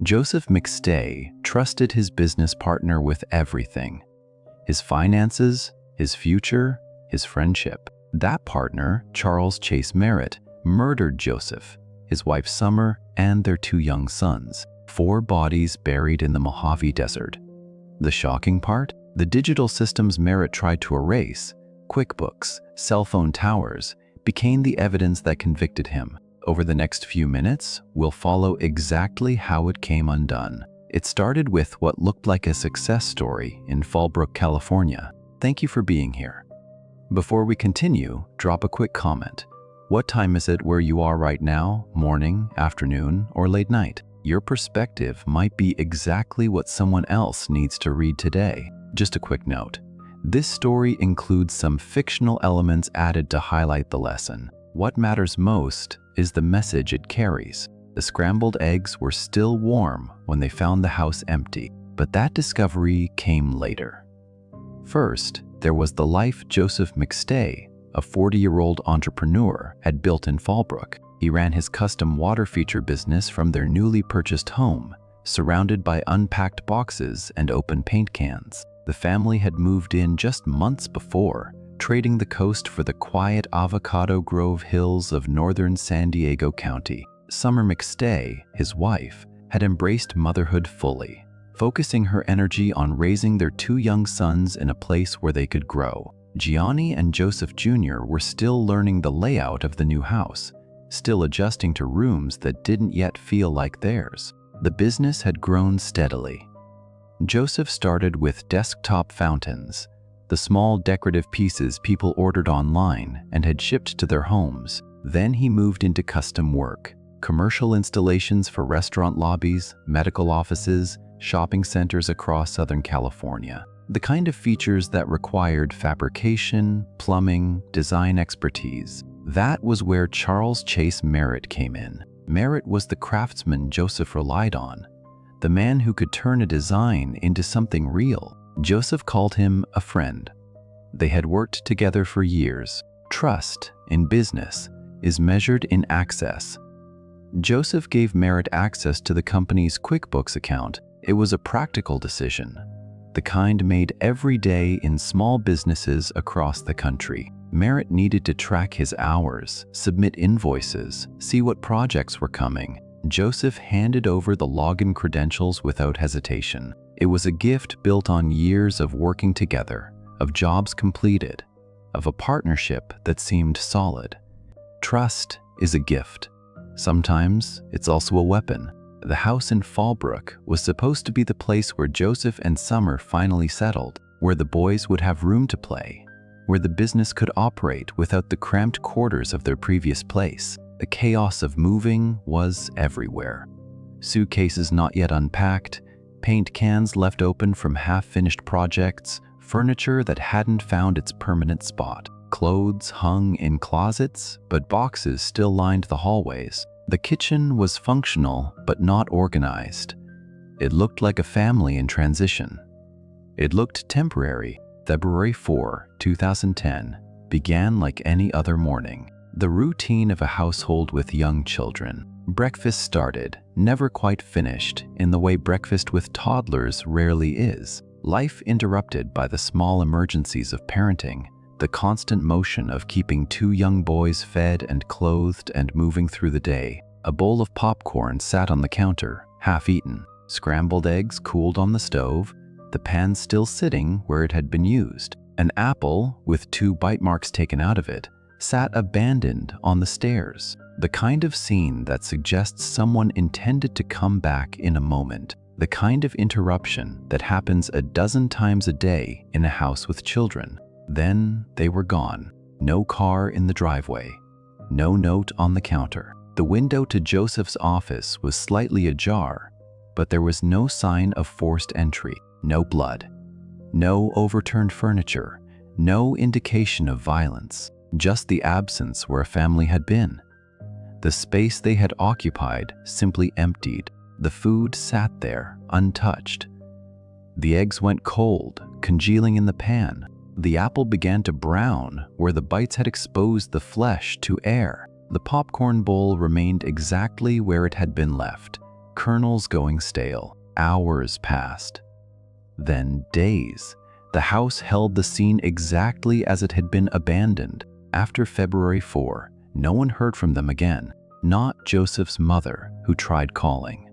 Joseph McStay trusted his business partner with everything: his finances, his future, his friendship. That partner, Charles Chase Merritt, murdered Joseph, his wife Summer, and their 2 young sons, 4 bodies buried in the Mojave Desert. The shocking part? The digital systems Merritt tried to erase, QuickBooks, cell phone towers, became the evidence that convicted him. Over the next few minutes, we'll follow exactly how it came undone. It started with what looked like a success story in Fallbrook, California. Thank you for being here. Before we continue, drop a quick comment. What time is it where you are right now? Morning, afternoon, or late night? Your perspective might be exactly what someone else needs to read today. Just a quick note. This story includes some fictional elements added to highlight the lesson. What matters most is the message it carries. The scrambled eggs were still warm when they found the house empty, but that discovery came later. First, there was the life Joseph McStay, a 40-year-old entrepreneur, had built in Fallbrook. He ran his custom water feature business from their newly purchased home, surrounded by unpacked boxes and open paint cans. The family had moved in just months before, trading the coast for the quiet Avocado Grove hills of northern San Diego County. Summer McStay, his wife, had embraced motherhood fully, focusing her energy on raising their 2 young sons in a place where they could grow. Gianni and Joseph Jr. were still learning the layout of the new house, still adjusting to rooms that didn't yet feel like theirs. The business had grown steadily. Joseph started with desktop fountains, the small decorative pieces people ordered online and had shipped to their homes. Then he moved into custom work, commercial installations for restaurant lobbies, medical offices, shopping centers across Southern California. The kind of features that required fabrication, plumbing, design expertise. That was where Charles Chase Merritt came in. Merritt was the craftsman Joseph relied on, the man who could turn a design into something real. Joseph called him a friend. They had worked together for years. Trust in business is measured in access. Joseph gave Merritt access to the company's QuickBooks account. It was a practical decision, the kind made every day in small businesses across the country. Merritt needed to track his hours, submit invoices, see what projects were coming. Joseph handed over the login credentials without hesitation. It was a gift built on years of working together, of jobs completed, of a partnership that seemed solid. Trust is a gift. Sometimes it's also a weapon. The house in Fallbrook was supposed to be the place where Joseph and Summer finally settled, where the boys would have room to play, where the business could operate without the cramped quarters of their previous place. The chaos of moving was everywhere. Suitcases not yet unpacked, paint cans left open from half-finished projects, furniture that hadn't found its permanent spot, clothes hung in closets, but boxes still lined the hallways. The kitchen was functional but not organized. It looked like a family in transition. It looked temporary. February 4, 2010, began like any other morning. The routine of a household with young children. Breakfast started, never quite finished, in the way breakfast with toddlers rarely is. Life interrupted by the small emergencies of parenting, the constant motion of keeping 2 young boys fed and clothed and moving through the day. A bowl of popcorn sat on the counter, half-eaten. Scrambled eggs cooled on the stove, the pan still sitting where it had been used. An apple, with 2 bite marks taken out of it, sat abandoned on the stairs. The kind of scene that suggests someone intended to come back in a moment. The kind of interruption that happens a dozen times a day in a house with children. Then they were gone. No car in the driveway. No note on the counter. The window to Joseph's office was slightly ajar, but there was no sign of forced entry. No blood. No overturned furniture. No indication of violence. Just the absence where a family had been. The space they had occupied simply emptied. The food sat there, untouched. The eggs went cold, congealing in the pan. The apple began to brown where the bites had exposed the flesh to air. The popcorn bowl remained exactly where it had been left, kernels going stale. Hours passed. Then days. The house held the scene exactly as it had been abandoned. After February 4, no one heard from them again. Not Joseph's mother, who tried calling.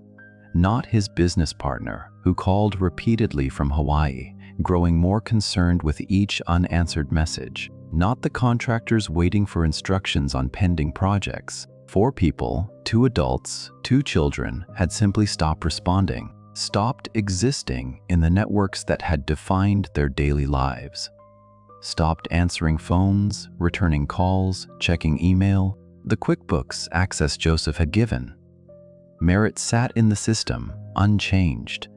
Not his business partner, who called repeatedly from Hawaii, growing more concerned with each unanswered message. Not the contractors waiting for instructions on pending projects. 4 people, 2 adults, 2 children, had simply stopped responding, stopped existing in the networks that had defined their daily lives. Stopped answering phones, returning calls, checking email, the QuickBooks access Joseph had given. Merritt sat in the system, unchanged.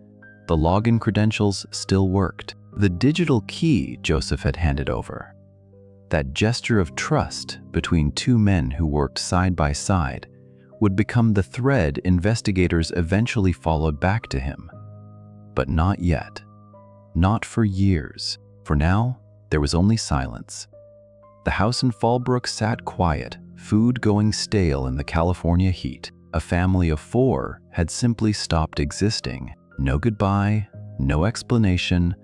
The login credentials still worked. The digital key Joseph had handed over. That gesture of trust between 2 men who worked side by side would become the thread investigators eventually followed back to him. But not yet. Not for years. For now, there was only silence. The house in Fallbrook sat quiet, food going stale in the California heat. A family of 4 had simply stopped existing. No goodbye, no explanation,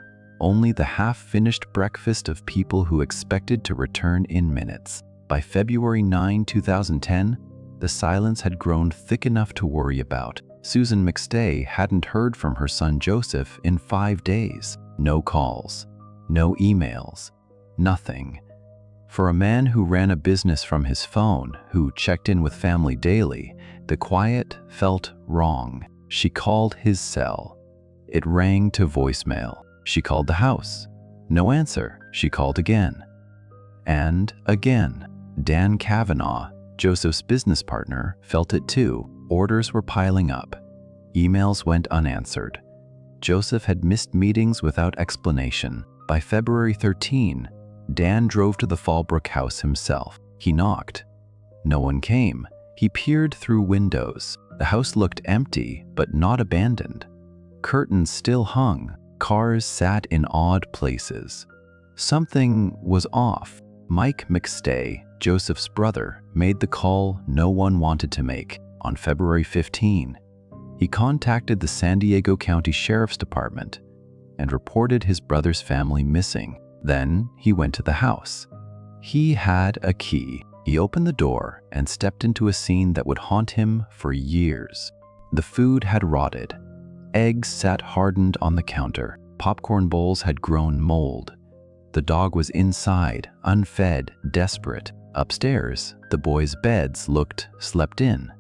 only the half-finished breakfast of people who expected to return in minutes. By February 9, 2010, the silence had grown thick enough to worry about. Susan McStay hadn't heard from her son Joseph in 5 days. No calls, no emails, nothing. For a man who ran a business from his phone, who checked in with family daily, the quiet felt wrong. She called his cell. It rang to voicemail. She called the house. No answer. She called again. And again. Dan Kavanaugh, Joseph's business partner, felt it too. Orders were piling up. Emails went unanswered. Joseph had missed meetings without explanation. By February 13, Dan drove to the Fallbrook house himself. He knocked. No one came. He peered through windows. The house looked empty, but not abandoned. Curtains still hung. Cars sat in odd places. Something was off. Mike McStay, Joseph's brother, made the call no one wanted to make. On February 15, he contacted the San Diego County Sheriff's Department and reported his brother's family missing. Then he went to the house. He had a key. He opened the door and stepped into a scene that would haunt him for years. The food had rotted. Eggs sat hardened on the counter. Popcorn bowls had grown mold. The dog was inside, unfed, desperate. Upstairs, the boys' beds looked slept in.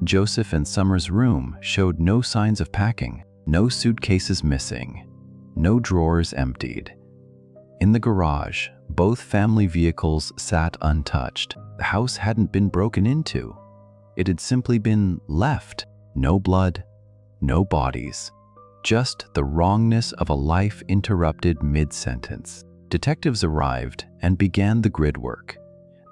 Joseph and Summer's room showed no signs of packing, no suitcases missing, no drawers emptied. In the garage, both family vehicles sat untouched. The house hadn't been broken into. It had simply been left. No blood, no bodies, just the wrongness of a life interrupted mid-sentence. Detectives arrived and began the grid work.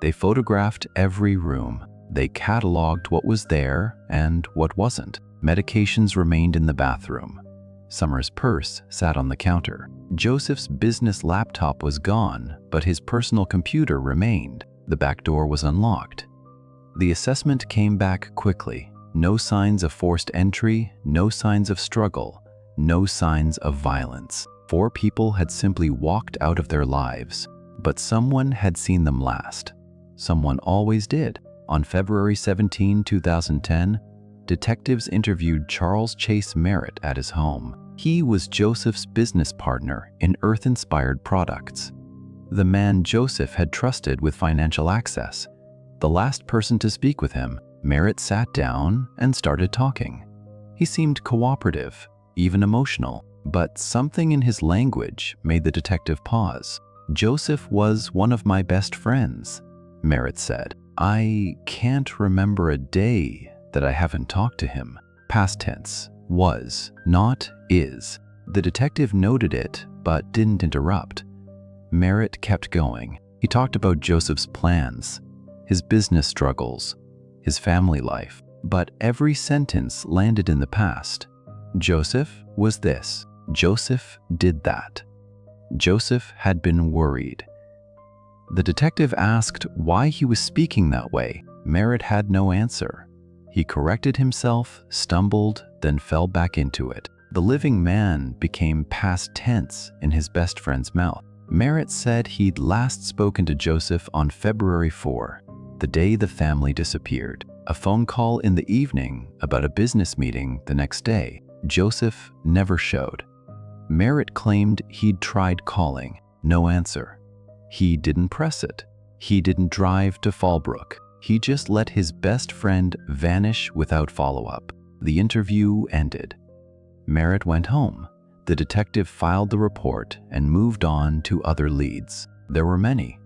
They photographed every room. They cataloged what was there and what wasn't. Medications remained in the bathroom. Summer's purse sat on the counter. Joseph's business laptop was gone, but his personal computer remained. The back door was unlocked. The assessment came back quickly. No signs of forced entry, no signs of struggle, no signs of violence. 4 people had simply walked out of their lives, but someone had seen them last. Someone always did. On February 17, 2010, detectives interviewed Charles Chase Merritt at his home. He was Joseph's business partner in earth-inspired products. The man Joseph had trusted with financial access. The last person to speak with him, Merritt sat down and started talking. He seemed cooperative, even emotional, but something in his language made the detective pause. "Joseph was one of my best friends," Merritt said. "I can't remember a day that I haven't talked to him." Past tense. Was, not is. The detective noted it, but didn't interrupt. Merritt kept going. He talked about Joseph's plans, his business struggles, his family life, but every sentence landed in the past. Joseph was this. Joseph did that. Joseph had been worried. The detective asked why he was speaking that way. Merritt had no answer. He corrected himself, stumbled, then fell back into it. The living man became past tense in his best friend's mouth. Merritt said he'd last spoken to Joseph on February 4, the day the family disappeared. A phone call in the evening about a business meeting the next day. Joseph never showed. Merritt claimed he'd tried calling. No answer. He didn't press it. He didn't drive to Fallbrook. He just let his best friend vanish without follow-up. The interview ended. Merritt went home. The detective filed the report and moved on to other leads. There were many.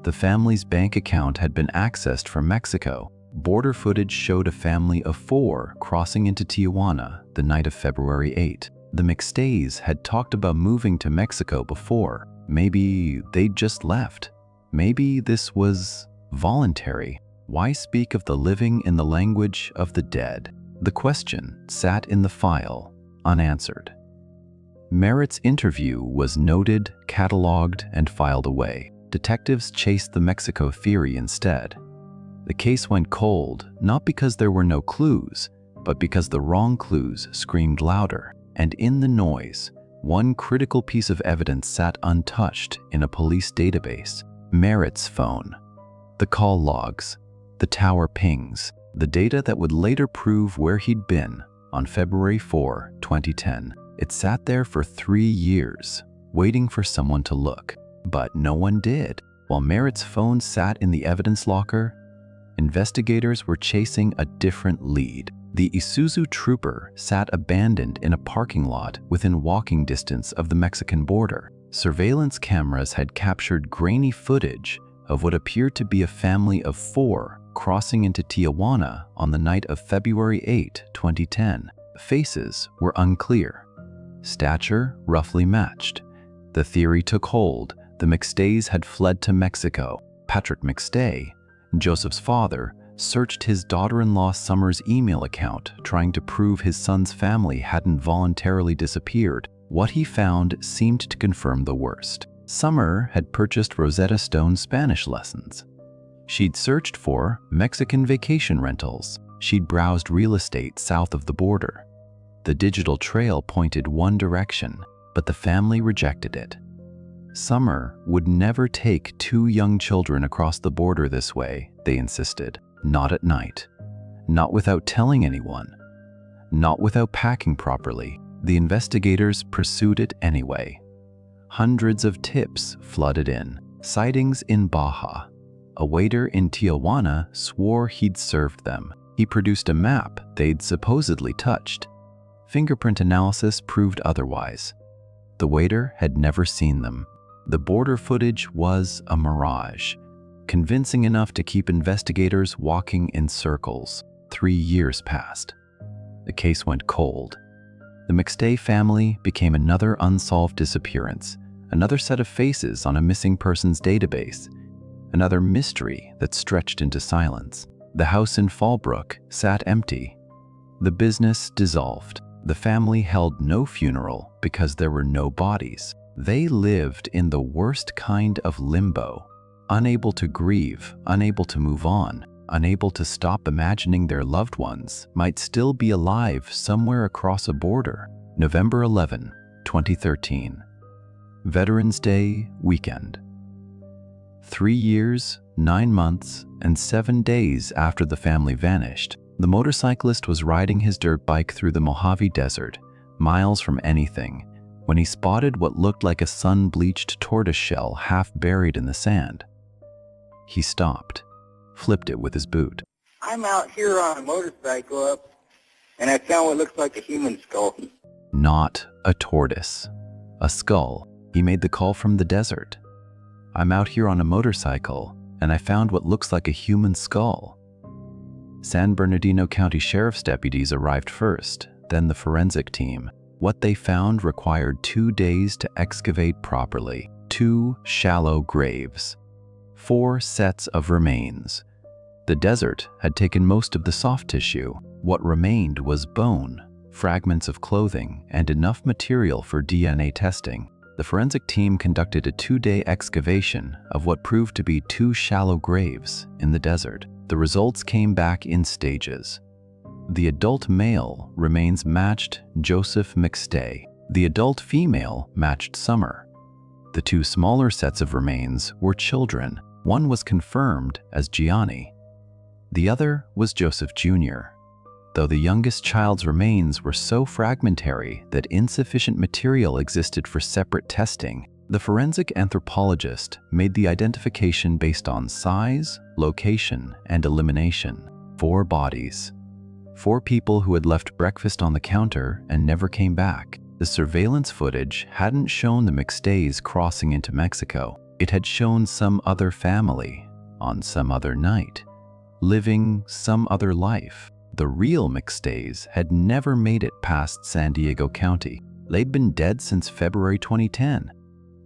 The family's bank account had been accessed from Mexico. Border footage showed a family of 4 crossing into Tijuana the night of February 8. The McStays had talked about moving to Mexico before. Maybe they'd just left. Maybe this was voluntary. Why speak of the living in the language of the dead? The question sat in the file, unanswered. Merritt's interview was noted, cataloged, and filed away. Detectives chased the Mexico theory instead. The case went cold, not because there were no clues, but because the wrong clues screamed louder. And in the noise, one critical piece of evidence sat untouched in a police database: Merritt's phone. The call logs, the tower pings, the data that would later prove where he'd been on February 4, 2010. It sat there for 3 years, waiting for someone to look. But no one did. While Merritt's phone sat in the evidence locker, investigators were chasing a different lead. The Isuzu Trooper sat abandoned in a parking lot within walking distance of the Mexican border. Surveillance cameras had captured grainy footage of what appeared to be a family of 4 crossing into Tijuana on the night of February 8, 2010. Faces were unclear. Stature roughly matched. The theory took hold. The McStays had fled to Mexico. Patrick McStay, Joseph's father, searched his daughter-in-law Summer's email account, trying to prove his son's family hadn't voluntarily disappeared. What he found seemed to confirm the worst. Summer had purchased Rosetta Stone Spanish lessons. She'd searched for Mexican vacation rentals. She'd browsed real estate south of the border. The digital trail pointed one direction, but the family rejected it. Summer would never take 2 young children across the border this way, they insisted. Not at night. Not without telling anyone. Not without packing properly. The investigators pursued it anyway. Hundreds of tips flooded in. Sightings in Baja. A waiter in Tijuana swore he'd served them. He produced a map they'd supposedly touched. Fingerprint analysis proved otherwise. The waiter had never seen them. The border footage was a mirage, convincing enough to keep investigators walking in circles. 3 years passed. The case went cold. The McStay family became another unsolved disappearance, another set of faces on a missing persons database, another mystery that stretched into silence. The house in Fallbrook sat empty. The business dissolved. The family held no funeral because there were no bodies. They lived in the worst kind of limbo, unable to grieve, unable to move on, unable to stop imagining their loved ones might still be alive somewhere across a border. November 11, 2013. Veterans Day weekend. 3 years, 9 months, and 7 days after the family vanished, the motorcyclist was riding his dirt bike through the Mojave Desert, miles from anything, when he spotted what looked like a sun-bleached tortoiseshell half buried in the sand. He stopped, flipped it with his boot. I'm out here on a motorcycle and I found what looks like a human skull. Not a tortoise. A skull. He made the call from the desert. I'm out here on a motorcycle and I found what looks like a human skull. San Bernardino County Sheriff's deputies arrived first, then the forensic team. What they found required 2 days to excavate properly. 2 shallow graves. 4 sets of remains. The desert had taken most of the soft tissue. What remained was bone, fragments of clothing, and enough material for DNA testing. The forensic team conducted a 2-day excavation of what proved to be 2 shallow graves in the desert. The results came back in stages. The adult male remains matched Joseph McStay. The adult female matched Summer. The two smaller sets of remains were children. One was confirmed as Gianni. The other was Joseph Jr., though the youngest child's remains were so fragmentary that insufficient material existed for separate testing. The forensic anthropologist made the identification based on size, location, and elimination. 4 bodies. 4 people who had left breakfast on the counter and never came back. The surveillance footage hadn't shown the McStays crossing into Mexico. It had shown some other family on some other night, living some other life. The real McStays had never made it past San Diego County. They'd been dead since February 2010,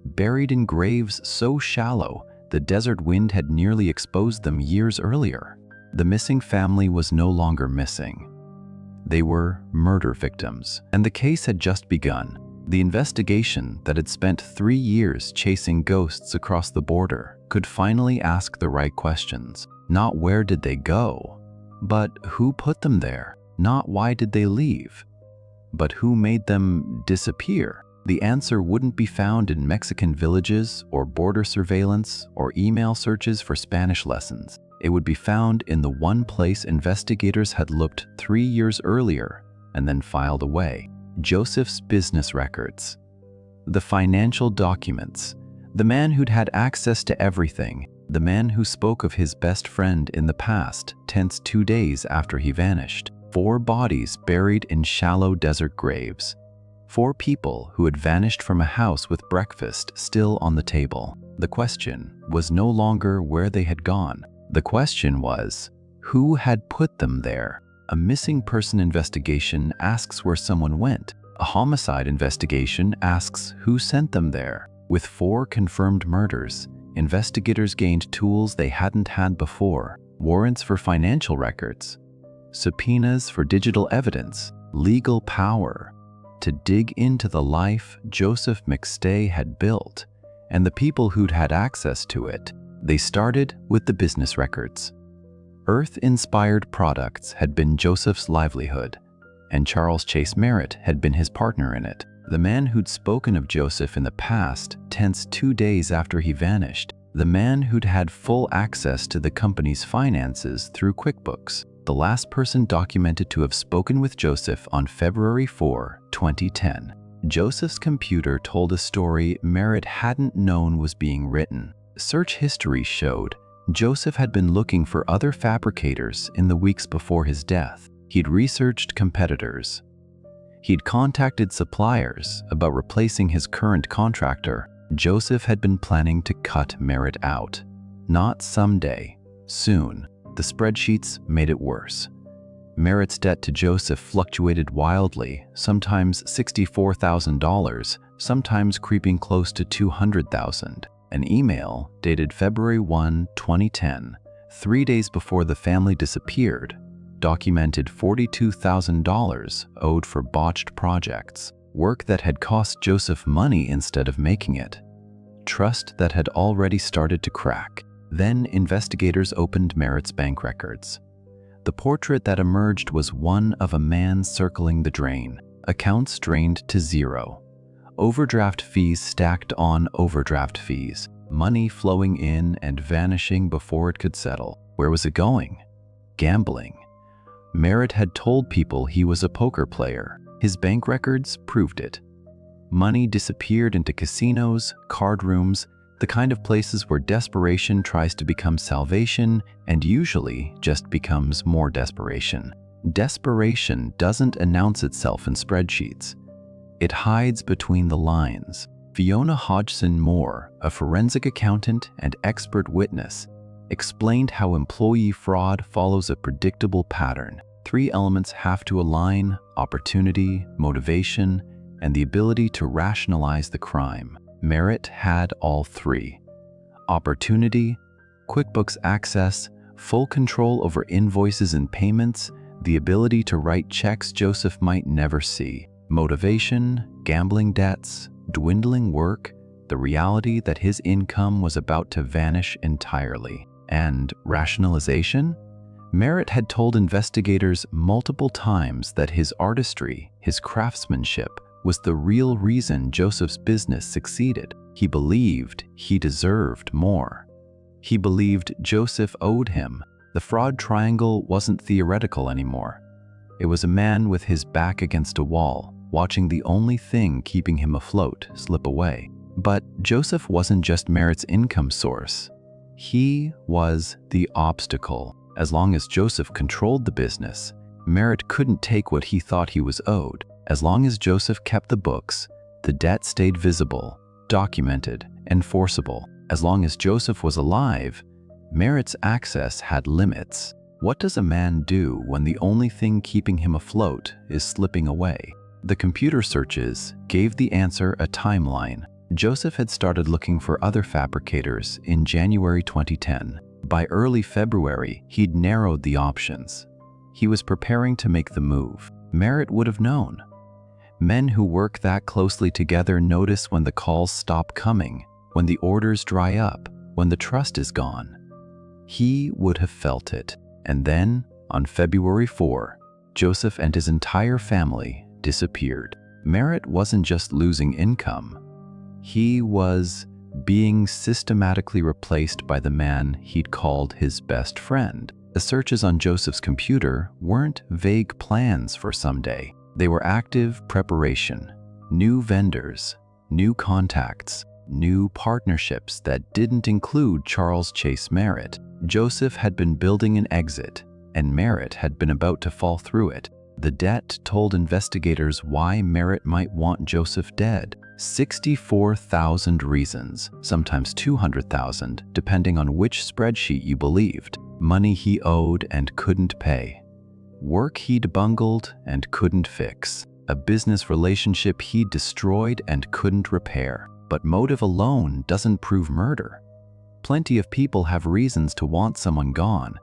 buried in graves so shallow the desert wind had nearly exposed them years earlier. The missing family was no longer missing. They were murder victims, and the case had just begun. The investigation that had spent 3 years chasing ghosts across the border could finally ask the right questions. Not where did they go, but who put them there? Not why did they leave, but who made them disappear? The answer wouldn't be found in Mexican villages or border surveillance or email searches for Spanish lessons. It would be found in the one place investigators had looked 3 years earlier and then filed away: Joseph's business records. The financial documents. The man who'd had access to everything. The man who spoke of his best friend in the past, tense 2 days after he vanished. 4 bodies buried in shallow desert graves. 4 people who had vanished from a house with breakfast still on the table. The question was no longer where they had gone. The question was, who had put them there? A missing person investigation asks where someone went. A homicide investigation asks who sent them there. With 4 confirmed murders, investigators gained tools they hadn't had before: warrants for financial records, subpoenas for digital evidence, legal power to dig into the life Joseph McStay had built and the people who'd had access to it. They started with the business records. Earth-inspired products had been Joseph's livelihood, and Charles Chase Merritt had been his partner in it. The man who'd spoken of Joseph in the past, tense 2 days after he vanished. The man who'd had full access to the company's finances through QuickBooks. The last person documented to have spoken with Joseph on February 4, 2010. Joseph's computer told a story Merritt hadn't known was being written. Search history showed Joseph had been looking for other fabricators in the weeks before his death. He'd researched competitors. He'd contacted suppliers about replacing his current contractor. Joseph had been planning to cut Merritt out. Not someday, soon. The spreadsheets made it worse. Merritt's debt to Joseph fluctuated wildly, sometimes $64,000, sometimes creeping close to $200,000. An email dated February 1, 2010, 3 days before the family disappeared, documented $42,000 owed for botched projects, work that had cost Joseph money instead of making it, trust that had already started to crack. Then investigators opened Merritt's bank records. The portrait that emerged was one of a man circling the drain, accounts drained to zero. Overdraft fees stacked on overdraft fees, money flowing in and vanishing before it could settle. Where was it going? Gambling. Merritt had told people he was a poker player. His bank records proved it. Money disappeared into casinos, card rooms, the kind of places where desperation tries to become salvation and usually just becomes more desperation. Desperation doesn't announce itself in spreadsheets. It hides between the lines. Fiona Hodgson Moore, a forensic accountant and expert witness, explained how employee fraud follows a predictable pattern. 3 elements have to align: opportunity, motivation, and the ability to rationalize the crime. Merritt had all 3. Opportunity, QuickBooks access, full control over invoices and payments, the ability to write checks Joseph might never see. Motivation, gambling debts, dwindling work, the reality that his income was about to vanish entirely. And rationalization? Merritt had told investigators multiple times that his artistry, his craftsmanship, was the real reason Joseph's business succeeded. He believed he deserved more. He believed Joseph owed him. The fraud triangle wasn't theoretical anymore. It was a man with his back against a wall, watching the only thing keeping him afloat slip away. But Joseph wasn't just Merritt's income source. He was the obstacle. As long as Joseph controlled the business, Merritt couldn't take what he thought he was owed. As long as Joseph kept the books, the debt stayed visible, documented, enforceable. As long as Joseph was alive, Merritt's access had limits. What does a man do when the only thing keeping him afloat is slipping away? The computer searches gave the answer a timeline. Joseph had started looking for other fabricators in January 2010. By early February, he'd narrowed the options. He was preparing to make the move. Merritt would have known. Men who work that closely together notice when the calls stop coming, when the orders dry up, when the trust is gone. He would have felt it. And then, on February 4, Joseph and his entire family disappeared. Merritt wasn't just losing income. He was being systematically replaced by the man he'd called his best friend. The searches on Joseph's computer weren't vague plans for someday. They were active preparation, new vendors, new contacts, new partnerships that didn't include Charles Chase Merritt. Joseph had been building an exit, and Merritt had been about to fall through it. The debt told investigators why Merritt might want Joseph dead. 64,000 reasons, sometimes 200,000, depending on which spreadsheet you believed. Money he owed and couldn't pay. Work he'd bungled and couldn't fix. A business relationship he'd destroyed and couldn't repair. But motive alone doesn't prove murder. Plenty of people have reasons to want someone gone.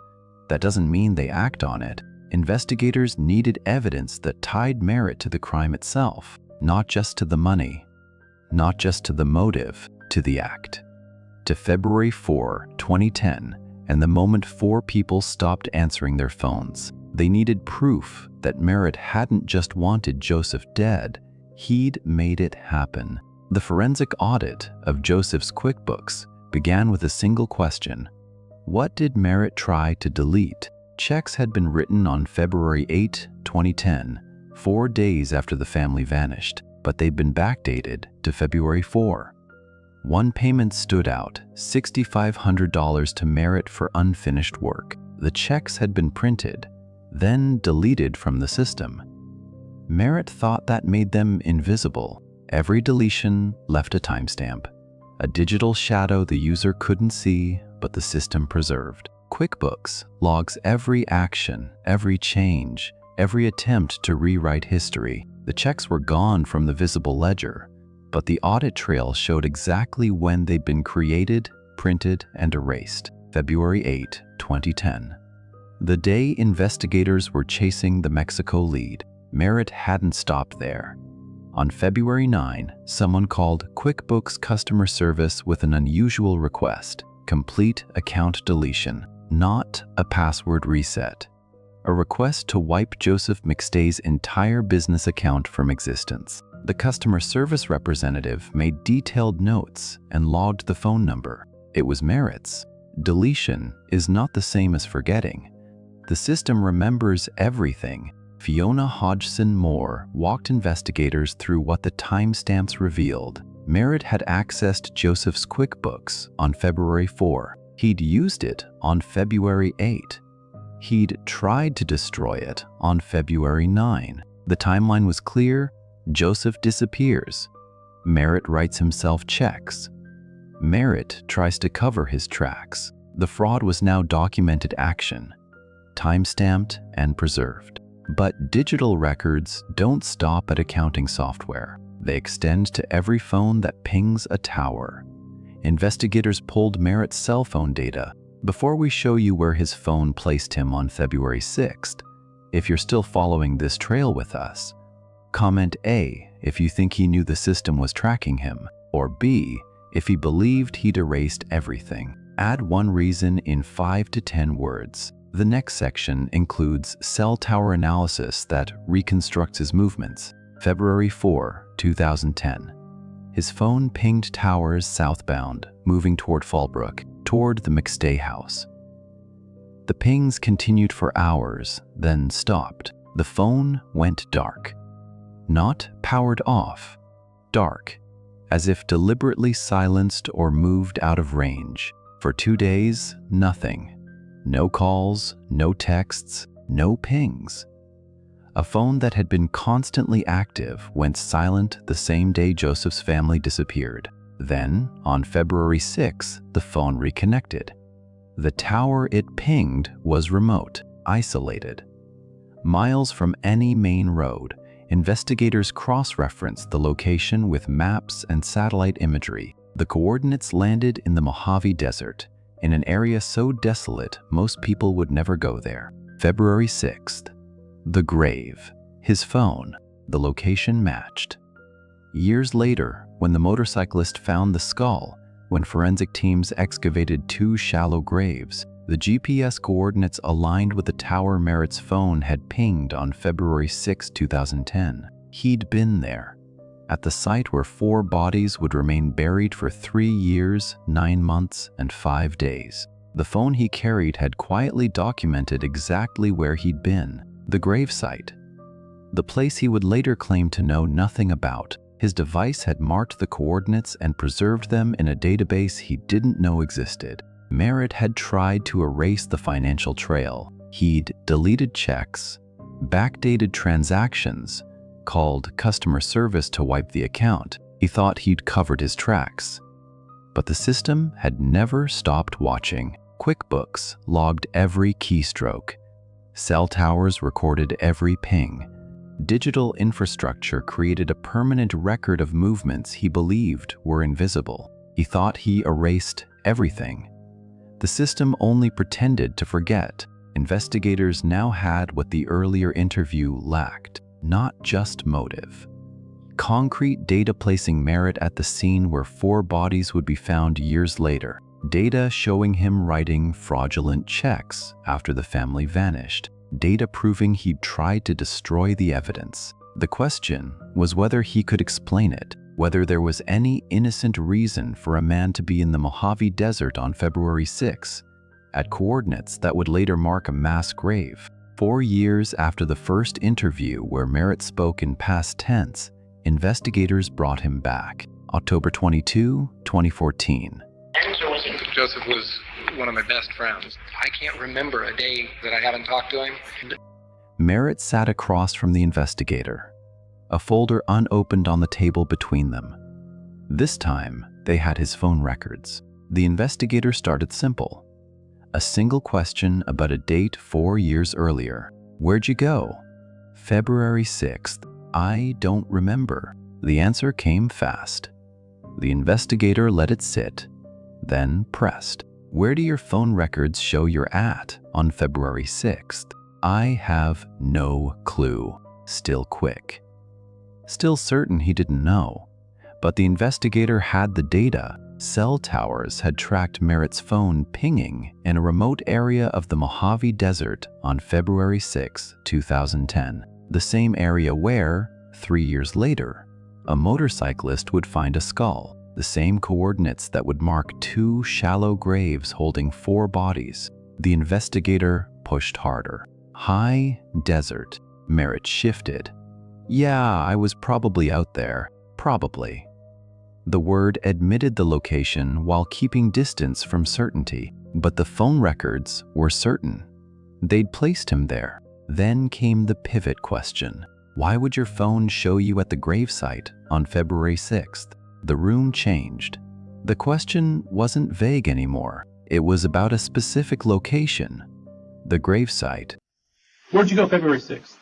That doesn't mean they act on it. Investigators needed evidence that tied Merritt to the crime itself, not just to the money, not just to the motive, to the act. To February 4, 2010, and the moment 4 people stopped answering their phones. They needed proof that Merritt hadn't just wanted Joseph dead, he'd made it happen. The forensic audit of Joseph's QuickBooks began with a single question. What did Merritt try to delete? Checks had been written on February 8, 2010, 4 days after the family vanished, but they'd been backdated to February 4. One payment stood out, $6,500 to Merritt for unfinished work. The checks had been printed, then deleted from the system. Merritt thought that made them invisible. Every deletion left a timestamp, a digital shadow the user couldn't see, but the system preserved. QuickBooks logs every action, every change, every attempt to rewrite history. The checks were gone from the visible ledger, but the audit trail showed exactly when they'd been created, printed, and erased. February 8, 2010. The day investigators were chasing the Mexico lead, Merritt hadn't stopped there. On February 9, someone called QuickBooks customer service with an unusual request: complete account deletion, not a password reset. A request to wipe Joseph McStay's entire business account from existence. The customer service representative made detailed notes and logged the phone number. It was Merritt's. Deletion is not the same as forgetting. The system remembers everything. Fiona Hodgson Moore walked investigators through what the timestamps revealed. Merritt had accessed Joseph's QuickBooks on February 4. He'd used it on February 8. He'd tried to destroy it on February 9. The timeline was clear. Joseph disappears. Merritt writes himself checks. Merritt tries to cover his tracks. The fraud was now documented action, time-stamped and preserved. But digital records don't stop at accounting software. They extend to every phone that pings a tower. Investigators pulled Merritt's cell phone data. Before we show you where his phone placed him on February 6th, if you're still following this trail with us, comment A if you think he knew the system was tracking him, or B if he believed he'd erased everything. Add one reason in 5 to 10 words. The next section includes cell tower analysis that reconstructs his movements. February 4, 2010. His phone pinged towers southbound, moving toward Fallbrook, toward the McStay house. The pings continued for hours, then stopped. The phone went dark. Not powered off, dark, as if deliberately silenced or moved out of range. For 2 days, nothing. No calls, no texts, no pings. A phone that had been constantly active went silent the same day Joseph's family disappeared. Then, on February 6, the phone reconnected. The tower it pinged was remote, isolated. Miles from any main road, investigators cross-referenced the location with maps and satellite imagery. The coordinates landed in the Mojave Desert, in an area so desolate most people would never go there. February 6th. The grave. His phone. The location matched. Years later, when the motorcyclist found the skull, when forensic teams excavated 2 shallow graves, the GPS coordinates aligned with the tower Merritt's phone had pinged on February 6, 2010. He'd been there, at the site where 4 bodies would remain buried for 3 years, 9 months, and 5 days. The phone he carried had quietly documented exactly where he'd been, the gravesite, the place he would later claim to know nothing about. His device had marked the coordinates and preserved them in a database he didn't know existed. Merritt had tried to erase the financial trail. He'd deleted checks, backdated transactions, called customer service to wipe the account. He thought he'd covered his tracks. But the system had never stopped watching. QuickBooks logged every keystroke. Cell towers recorded every ping. Digital infrastructure created a permanent record of movements he believed were invisible. He thought he erased everything. The system only pretended to forget. Investigators now had what the earlier interview lacked, not just motive. Concrete data placing Merritt at the scene where 4 bodies would be found years later. Data showing him writing fraudulent checks after the family vanished. Data proving he'd tried to destroy the evidence. The question was whether he could explain it, whether there was any innocent reason for a man to be in the Mojave Desert on February 6, at coordinates that would later mark a mass grave. 4 years after the first interview where Merritt spoke in past tense, investigators brought him back. October 22, 2014. Joseph was one of my best friends. I can't remember a day that I haven't talked to him. Merritt sat across from the investigator, a folder unopened on the table between them. This time, they had his phone records. The investigator started simple. A single question about a date 4 years earlier. Where'd you go? February 6th. I don't remember. The answer came fast. The investigator let it sit, then pressed. Where do your phone records show you're at on February 6th? I have no clue. Still quick. Still certain he didn't know. But the investigator had the data. Cell towers had tracked Merritt's phone pinging in a remote area of the Mojave Desert on February 6, 2010. The same area where, 3 years later, a motorcyclist would find a skull. The same coordinates that would mark 2 shallow graves holding 4 bodies. The investigator pushed harder. High desert. Merritt shifted. Yeah, I was probably out there. Probably. The word admitted the location while keeping distance from certainty. But the phone records were certain. They'd placed him there. Then came the pivot question. Why would your phone show you at the gravesite on February 6th? The room changed. The question wasn't vague anymore. It was about a specific location. The gravesite. Where'd you go February 6th?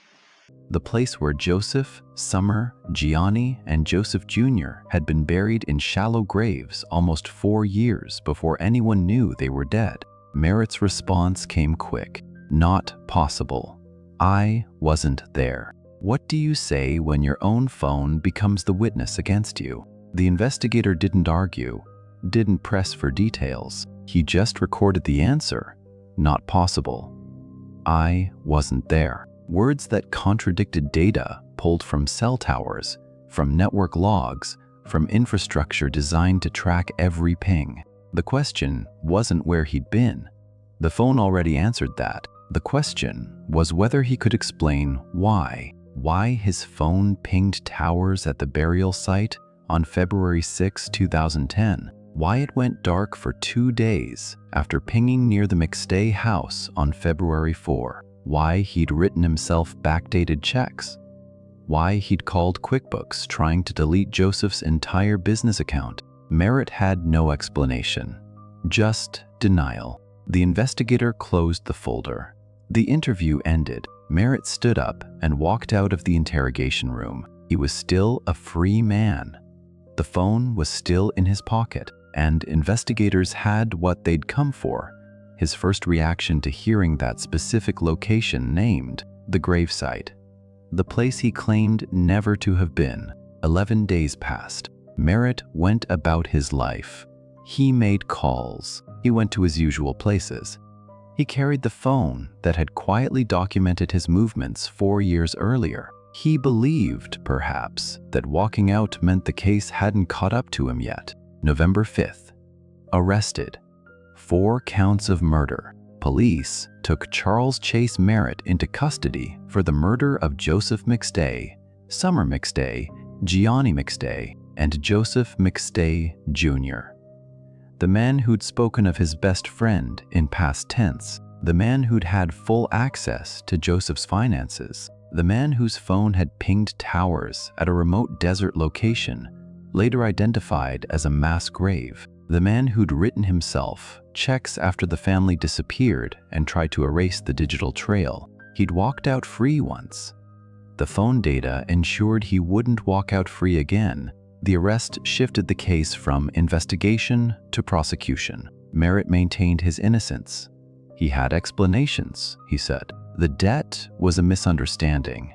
The place where Joseph, Summer, Gianni, and Joseph Jr. had been buried in shallow graves almost 4 years before anyone knew they were dead. Merritt's response came quick. Not possible. I wasn't there. What do you say when your own phone becomes the witness against you? The investigator didn't argue, didn't press for details. He just recorded the answer. Not possible. I wasn't there. Words that contradicted data pulled from cell towers, from network logs, from infrastructure designed to track every ping. The question wasn't where he'd been. The phone already answered that. The question was whether he could explain why. Why his phone pinged towers at the burial site on February 6, 2010. Why it went dark for 2 days after pinging near the McStay house on February 4. Why he'd written himself backdated checks. Why he'd called QuickBooks trying to delete Joseph's entire business account. Merritt had no explanation, just denial. The investigator closed the folder. The interview ended. Merritt stood up and walked out of the interrogation room. He was still a free man. The phone was still in his pocket, and investigators had what they'd come for. His first reaction to hearing that specific location named, the gravesite. The place he claimed never to have been. 11 days passed. Merritt went about his life. He made calls. He went to his usual places. He carried the phone that had quietly documented his movements 4 years earlier. He believed, perhaps, that walking out meant the case hadn't caught up to him yet. November 5th. Arrested. 4 counts of murder. Police took Charles Chase Merritt into custody for the murder of Joseph McStay, Summer McStay, Gianni McStay, and Joseph McStay Jr. The man who'd spoken of his best friend in past tense, the man who'd had full access to Joseph's finances, the man whose phone had pinged towers at a remote desert location, later identified as a mass grave, the man who'd written himself checks after the family disappeared and tried to erase the digital trail. He'd walked out free once. The phone data ensured he wouldn't walk out free again. The arrest shifted the case from investigation to prosecution. Merritt maintained his innocence. He had explanations, he said. The debt was a misunderstanding.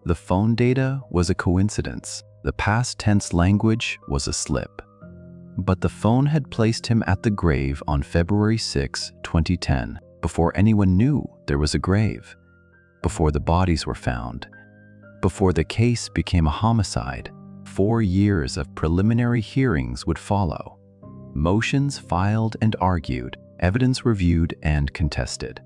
The phone data was a coincidence. The past tense language was a slip. But the phone had placed him at the grave on February 6, 2010, before anyone knew there was a grave, before the bodies were found, before the case became a homicide. 4 years of preliminary hearings would follow. Motions filed and argued, evidence reviewed and contested.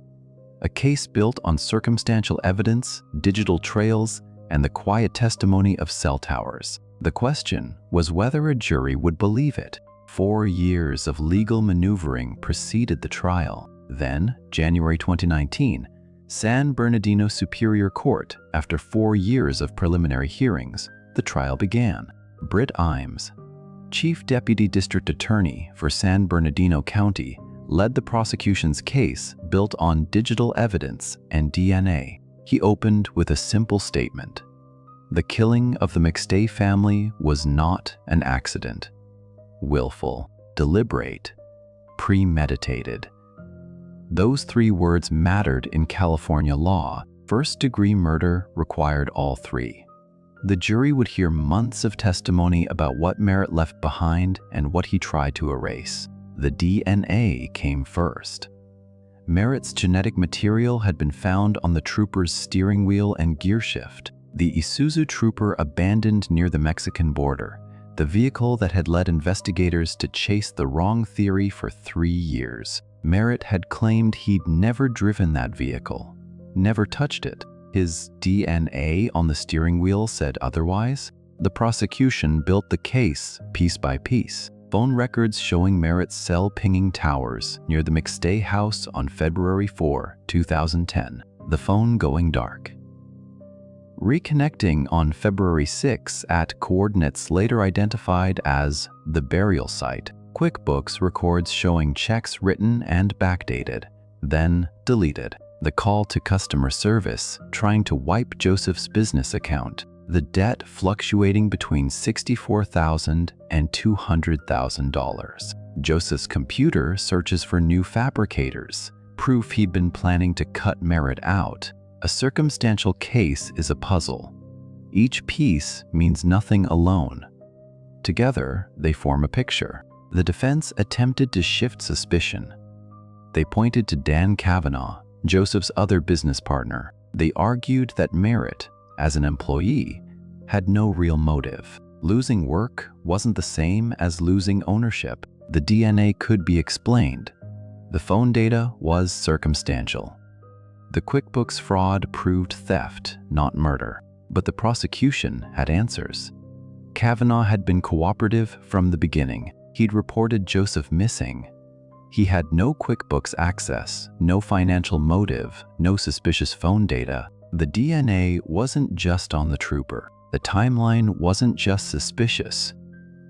A case built on circumstantial evidence, digital trails, and the quiet testimony of cell towers. The question was whether a jury would believe it. 4 years of legal maneuvering preceded the trial. Then, January 2019, San Bernardino Superior Court, after 4 years of preliminary hearings, the trial began. Britt Imes, Chief Deputy District Attorney for San Bernardino County, led the prosecution's case built on digital evidence and DNA. He opened with a simple statement. The killing of the McStay family was not an accident. Willful, deliberate, premeditated. Those 3 words mattered in California law. First-degree murder required all 3. The jury would hear months of testimony about what Merritt left behind and what he tried to erase. The DNA came first. Merritt's genetic material had been found on the Trooper's steering wheel and gearshift. The Isuzu Trooper abandoned near the Mexican border, the vehicle that had led investigators to chase the wrong theory for 3 years. Merritt had claimed he'd never driven that vehicle, never touched it. His DNA on the steering wheel said otherwise. The prosecution built the case piece by piece. Phone records showing Merritt's cell pinging towers near the McStay house on February 4, 2010. The phone going dark. Reconnecting on February 6 at coordinates later identified as the burial site. QuickBooks records showing checks written and backdated, then deleted. The call to customer service trying to wipe Joseph's business account. The debt fluctuating between $64,000 and $200,000. Joseph's computer searches for new fabricators, proof he'd been planning to cut Merritt out. A circumstantial case is a puzzle. Each piece means nothing alone. Together, they form a picture. The defense attempted to shift suspicion. They pointed to Dan Kavanaugh, Joseph's other business partner. They argued that Merritt, as an employee, had no real motive. Losing work wasn't the same as losing ownership. The DNA could be explained. The phone data was circumstantial. The QuickBooks fraud proved theft, not murder. But the prosecution had answers. Kavanaugh had been cooperative from the beginning. He'd reported Joseph missing. He had no QuickBooks access, no financial motive, no suspicious phone data. The DNA wasn't just on the trooper. The timeline wasn't just suspicious.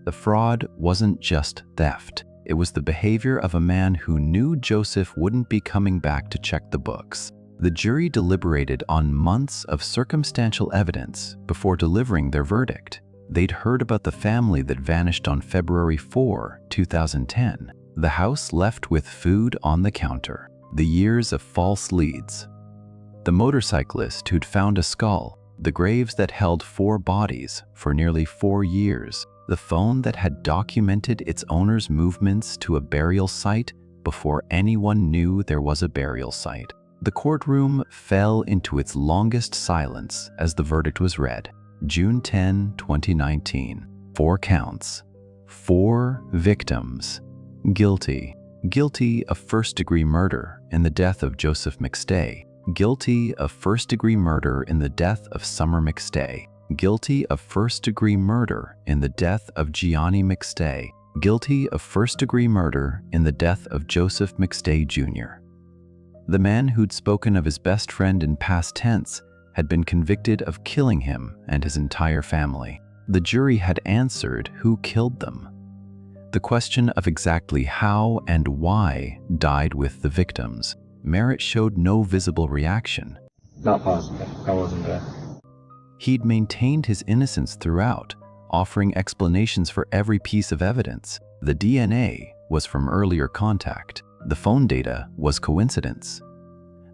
The fraud wasn't just theft. It was the behavior of a man who knew Joseph wouldn't be coming back to check the books. The jury deliberated on months of circumstantial evidence before delivering their verdict. They'd heard about the family that vanished on February 4, 2010, the house left with food on the counter, the years of false leads, the motorcyclist who'd found a skull, the graves that held 4 bodies for nearly 4 years, the phone that had documented its owner's movements to a burial site before anyone knew there was a burial site. The courtroom fell into its longest silence as the verdict was read. June 10, 2019. 4 counts. 4 victims. Guilty. Guilty of first-degree murder in the death of Joseph McStay. Guilty of first-degree murder in the death of Summer McStay. Guilty of first-degree murder in the death of Gianni McStay. Guilty of first-degree murder in the death of Joseph McStay Jr. The man who'd spoken of his best friend in past tense had been convicted of killing him and his entire family. The jury had answered who killed them. The question of exactly how and why died with the victims. Merritt showed no visible reaction. Not possible. I wasn't there. He'd maintained his innocence throughout, offering explanations for every piece of evidence. The DNA was from earlier contact. The phone data was coincidence.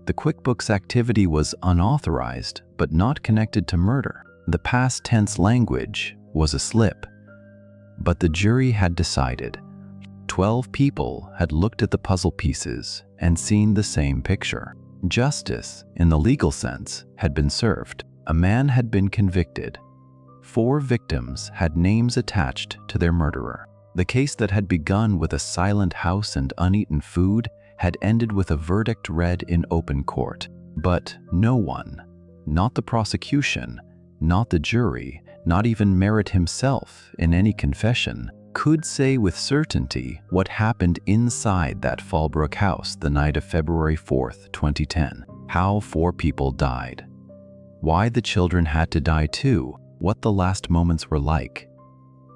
The QuickBooks activity was unauthorized, but not connected to murder. The past tense language was a slip. But the jury had decided. 12 people had looked at the puzzle pieces and seen the same picture. Justice, in the legal sense, had been served. A man had been convicted. 4 victims had names attached to their murderer. The case that had begun with a silent house and uneaten food had ended with a verdict read in open court. But no one, not the prosecution, not the jury, not even Merritt himself in any confession, could say with certainty what happened inside that Fallbrook house the night of February 4, 2010. How 4 people died. Why the children had to die too. What the last moments were like.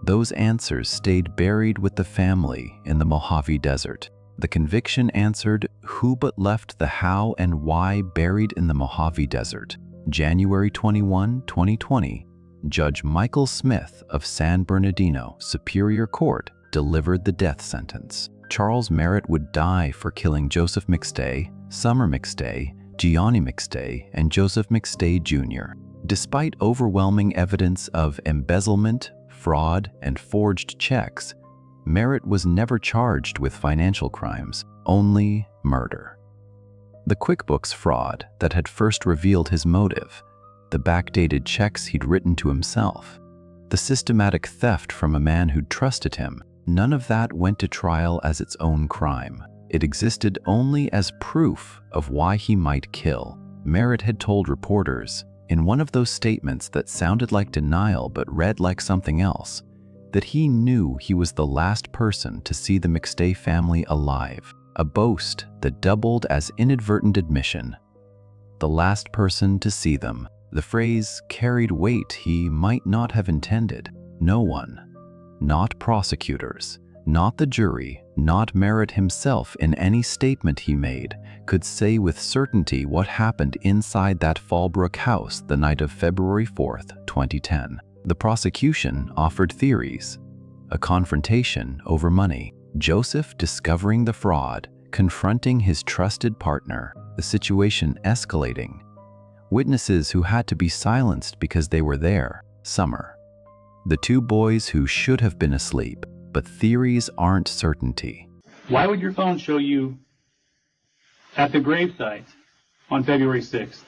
Those answers stayed buried with the family in the Mojave Desert. The conviction answered who but left the how and why buried in the Mojave Desert. January 21, 2020, Judge Michael Smith of San Bernardino Superior Court delivered the death sentence. Charles Merritt would die for killing Joseph McStay, Summer McStay, Gianni McStay, and Joseph McStay Jr. Despite overwhelming evidence of embezzlement, fraud, and forged checks, Merritt was never charged with financial crimes, only murder. The QuickBooks fraud that had first revealed his motive, the backdated checks he'd written to himself, the systematic theft from a man who'd trusted him, none of that went to trial as its own crime. It existed only as proof of why he might kill. Merritt had told reporters, in one of those statements that sounded like denial but read like something else, that he knew he was the last person to see the McStay family alive, a boast that doubled as inadvertent admission. The last person to see them. The phrase carried weight he might not have intended. No one, not prosecutors, not the jury, not Merritt himself in any statement he made, could say with certainty what happened inside that Fallbrook house the night of February 4, 2010. The prosecution offered theories. A confrontation over money. Joseph discovering the fraud, confronting his trusted partner, the situation escalating. Witnesses who had to be silenced because they were there. Summer. The 2 boys who should have been asleep. But theories aren't certainty. Why would your phone show you at the gravesite On February 6th.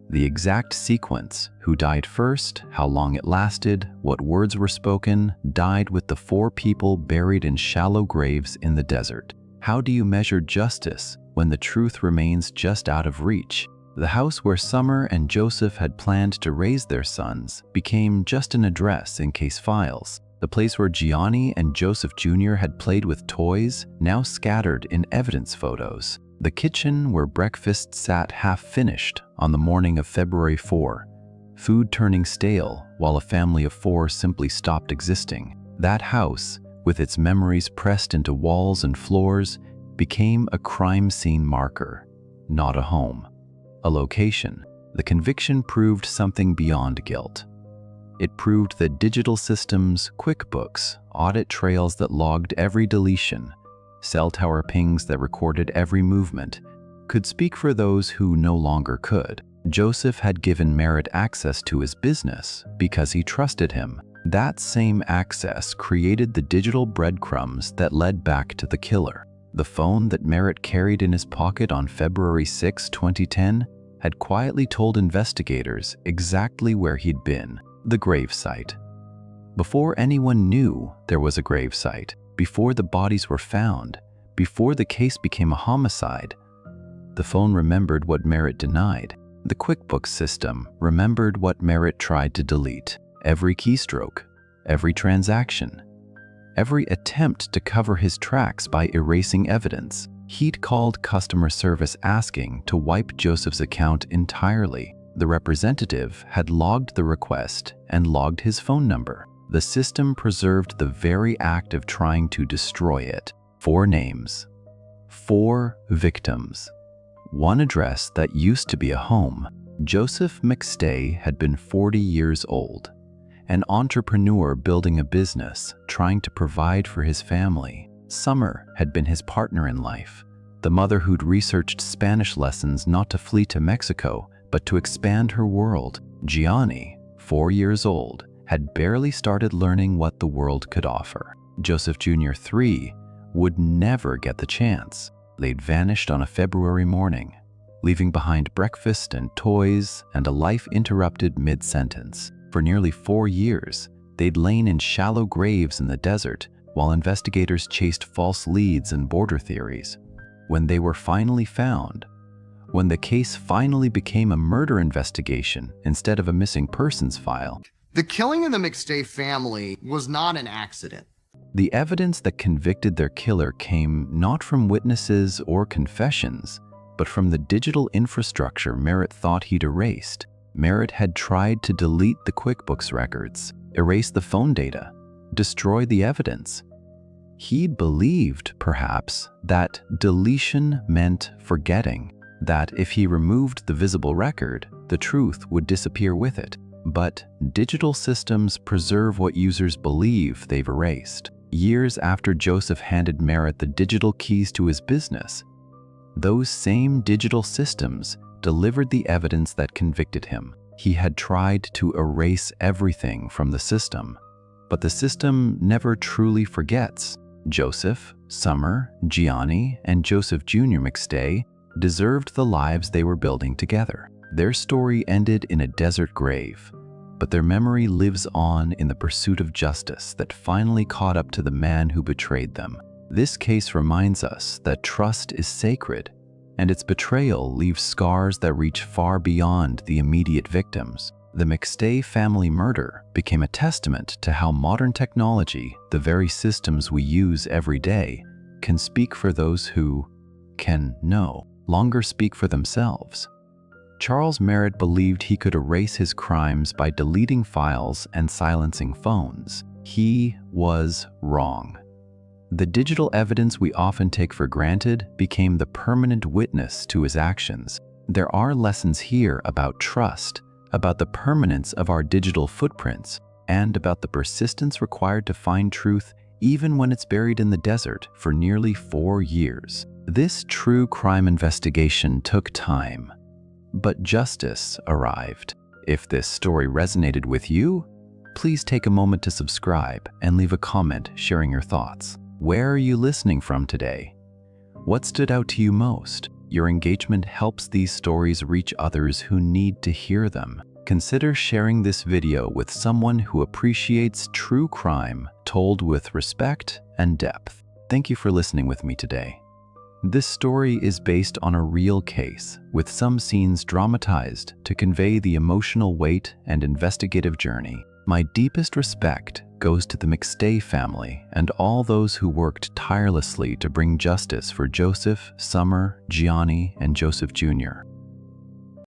The exact sequence, who died first, how long it lasted, what words were spoken, died with the 4 people buried in shallow graves in the desert. How do you measure justice when the truth remains just out of reach? The house where Summer and Joseph had planned to raise their sons became just an address in case files. The place where Gianni and Joseph Jr. had played with toys, now scattered in evidence photos. The kitchen where breakfast sat half-finished on the morning of February 4, food turning stale while a family of 4 simply stopped existing. That house, with its memories pressed into walls and floors, became a crime scene marker, not a home. A location. The conviction proved something beyond guilt. It proved that digital systems, QuickBooks, audit trails that logged every deletion, cell tower pings that recorded every movement, could speak for those who no longer could. Joseph had given Merritt access to his business because he trusted him. That same access created the digital breadcrumbs that led back to the killer. The phone that Merritt carried in his pocket on February 6, 2010, had quietly told investigators exactly where he'd been, the gravesite. Before anyone knew there was a gravesite, before the bodies were found, before the case became a homicide, the phone remembered what Merritt denied. The QuickBooks system remembered what Merritt tried to delete. Every keystroke, every transaction, every attempt to cover his tracks by erasing evidence. He'd called customer service asking to wipe Joseph's account entirely. The representative had logged the request and logged his phone number. The system preserved the very act of trying to destroy it. 4 names, 4 victims, 1 address that used to be a home. Joseph McStay had been 40 years old, an entrepreneur building a business, trying to provide for his family. Summer had been his partner in life, the mother who'd researched Spanish lessons not to flee to Mexico, but to expand her world. Gianni, 4 years old, had barely started learning what the world could offer. Joseph Jr., 3, would never get the chance. They'd vanished on a February morning, leaving behind breakfast and toys and a life interrupted mid-sentence. For nearly 4 years, they'd lain in shallow graves in the desert while investigators chased false leads and border theories. When they were finally found, when the case finally became a murder investigation instead of a missing persons file, the killing of the McStay family was not an accident. the evidence that convicted their killer came not from witnesses or confessions, but from the digital infrastructure Merritt thought he'd erased. Merritt had tried to delete the QuickBooks records, erase the phone data, destroy the evidence. He'd believed, perhaps, that deletion meant forgetting, that if he removed the visible record, the truth would disappear with it. But digital systems preserve what users believe they've erased. Years after Joseph handed Merritt the digital keys to his business, those same digital systems delivered the evidence that convicted him. He had tried to erase everything from the system, but the system never truly forgets. Joseph, Summer, Gianni, and Joseph Jr. McStay deserved the lives they were building together. Their story ended in a desert grave, but their memory lives on in the pursuit of justice that finally caught up to the man who betrayed them. This case reminds us that trust is sacred, and its betrayal leaves scars that reach far beyond the immediate victims. The McStay family murder became a testament to how modern technology, the very systems we use every day, can speak for those who can no longer speak for themselves. Charles Merritt believed he could erase his crimes by deleting files and silencing phones. He was wrong. The digital evidence we often take for granted became the permanent witness to his actions. There are lessons here about trust, about the permanence of our digital footprints, and about the persistence required to find truth even when it's buried in the desert for nearly 4 years. This true crime investigation took time, but justice arrived. If this story resonated with you, please take a moment to subscribe and leave a comment sharing your thoughts. Where are you listening from today? What stood out to you most? Your engagement helps these stories reach others who need to hear them. Consider sharing this video with someone who appreciates true crime told with respect and depth. Thank you for listening with me today. This story is based on a real case, with some scenes dramatized to convey the emotional weight and investigative journey. My deepest respect goes to the McStay family and all those who worked tirelessly to bring justice for Joseph, Summer, Gianni, and Joseph Jr.